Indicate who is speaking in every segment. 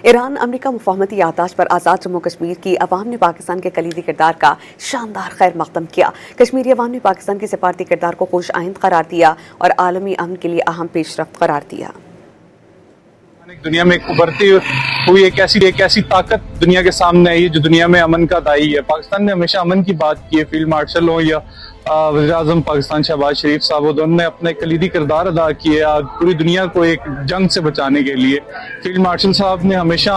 Speaker 1: Iran America मुफाहमती याददाश्त पर आज़ाद जम्मू कश्मीर की अवाम ने पाकिस्तान के कलीदी किरदार का शानदार खैर मकदम किया। कश्मीरी अवाम ने पाकिस्तान के सफारती किरदार को खुश आइंद करार दिया और आलमी अमन के लिए अहम पेशरफ्त करार दिया।
Speaker 2: दुनिया में उभरती हुई एक ऐसी ताकत दुनिया के सामने आई है जो दुनिया में अमन का दाई है। पाकिस्तान ने हमेशा अमन की बात की है। फील्ड मार्शल हो या वज़ीर आज़म पाकिस्तान शहबाज शरीफ साहब, वो दोनों ने अपने कलीदी किरदार अदा किए पूरी दुनिया को एक जंग से बचाने के लिए। फील्ड मार्शल साहब ने हमेशा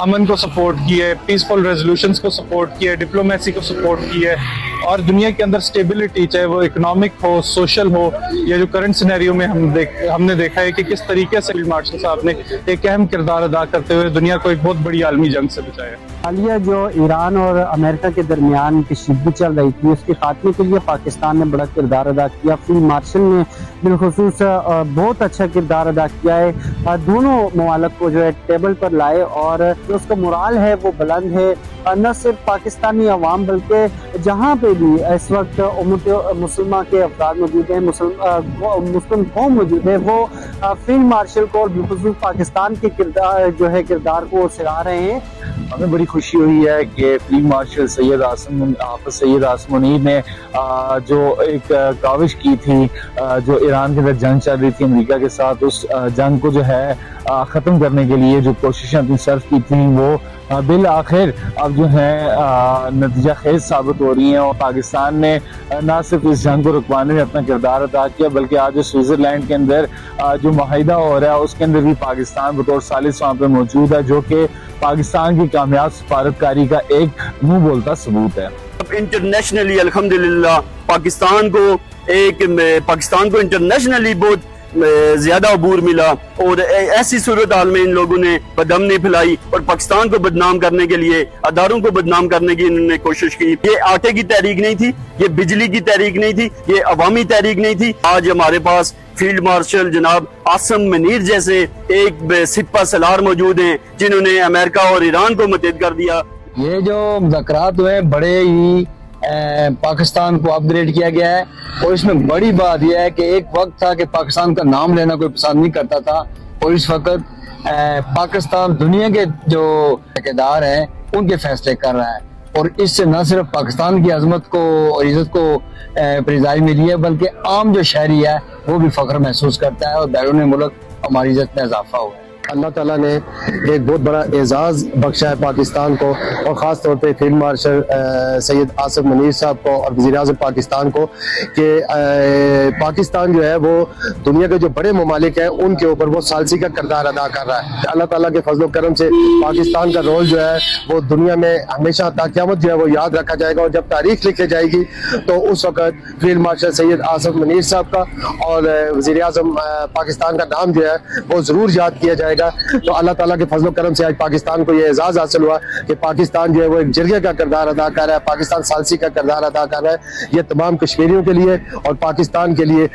Speaker 2: अमन को सपोर्ट किया है, पीसफुल रेजोल्यूशंस को सपोर्ट किया है, डिप्लोमेसी को सपोर्ट किया है और दुनिया के अंदर स्टेबिलिटी, चाहे वो इकोनॉमिक हो, सोशल हो या जो करंट सिनेरियो में हमने देखा है कि किस तरीके से फील्ड मार्शल साहब ने एक अहम किरदार अदा करते हुए दुनिया को एक बहुत बड़ी आलमी जंग से बचाया।
Speaker 3: हालिया जो ईरान और अमेरिका के दरमियान कशीदगी चल रही थी, उसके खात्मे के लिए पाकिस्तान ने बड़ा किरदार अदा किया। फील्ड मार्शल ने बिलखुसूस बहुत अच्छा किरदार अदा किया है। दोनों ममालिक को जो है टेबल पर लाए और जो उसका मोराल है वो बुलंद है। न सिर्फ पाकिस्तानी अवाम बल्कि जहाँ पे भी इस वक्त उम्मत मुसलमान के अफराद मौजूद हैं, मुस्लिम कौम मौजूद है, वो फील्ड मार्शल को और बिलखुसूस पाकिस्तान के किरदार को सराह रहे हैं।
Speaker 4: हमें बड़ी खुशी हुई है कि फील्ड मार्शल सैयद आसिम मुनीर ने जो एक काविश की थी, जो ईरान के अंदर जंग चल रही थी अमेरिका के साथ, उस जंग को जो है ख़त्म करने के लिए जो कोशिशें अपनी सर्व की थी वो बिल आखिर अब जो है नतीजा खेज साबित हो रही हैं। और पाकिस्तान ने न सिर्फ इस जंग को रुकवाने में अपना किरदार अदा किया बल्कि आज जो स्विट्जरलैंड के अंदर जो माहिदा हो रहा है उसके अंदर भी पाकिस्तान बतौर सालिस वहाँ पे मौजूद है, जो कि पाकिस्तान की कामयाब सफारतकारी का एक मुंह बोलता सबूत है।
Speaker 5: इंटरनेशनली अल्हम्दुलिल्लाह पाकिस्तान को इंटरनेशनली बहुत ज्यादा अबूर मिला और ऐसी सूरत हाल में इन लोगों ने बदम नहीं फैलाई और पाकिस्तान को बदनाम करने के लिए, अदारों को बदनाम करने की इन्होंने कोशिश की। ये आटे की तहरीक नहीं थी, ये बिजली की तहरीक नहीं थी, ये अवामी तहरीक नहीं थी। आज हमारे पास फील्ड मार्शल जनाब आसिम मुनीर जैसे एक सिपा सलार मौजूद हैं जिन्होंने अमेरिका और ईरान को मुत्तहिद कर दिया।
Speaker 6: ये जो मुज़ाकरात हुए बड़े ही पाकिस्तान को अपग्रेड किया गया है और इसमें बड़ी बात यह है कि एक वक्त था कि पाकिस्तान का नाम लेना कोई पसंद नहीं करता था और इस वक्त पाकिस्तान दुनिया के जो ठेकेदार हैं उनके फैसले कर रहा है और इससे न सिर्फ पाकिस्तान की अजमत को और इज्जत को प्रिजाई मिली है बल्कि आम जो शहरी है वो भी फख्र महसूस करता है और बैरून मुल्क हमारी इज्जत में इजाफा हुआ है।
Speaker 7: अल्लाह ताला ने एक बहुत बड़ा एजाज़ बख्शा है पाकिस्तान को और ख़ास तौर पे फील्ड मार्शल सैयद आसिम मुनीर साहब को और वज़ीर आज़म पाकिस्तान को कि पाकिस्तान जो है वो दुनिया के जो बड़े ममालिक हैं उनके ऊपर वो सालसी का किरदार अदा कर रहा है। अल्लाह ताला के फजल करम से पाकिस्तान का रोल जो है वो दुनिया में हमेशा क़यामत जो है वो याद रखा जाएगा और जब तारीख लिखी जाएगी तो उस वक़्त फील्ड मार्शल सैयद आसिम मुनीर साहब का और वज़ीर आज़म पाकिस्तान का नाम जो है वो ज़रूर याद किया जाएगा। तो अल्लाह ताला के फजल करम से आज पाकिस्तान को ये एजाज़ हासिल हुआ कि पाकिस्तान जो है वो एक जरिए का किरदार अदा कर रहा है, पाकिस्तान सालसी का किरदार अदा कर रहा है। ये तमाम कश्मीरियों के लिए और पाकिस्तान के लिए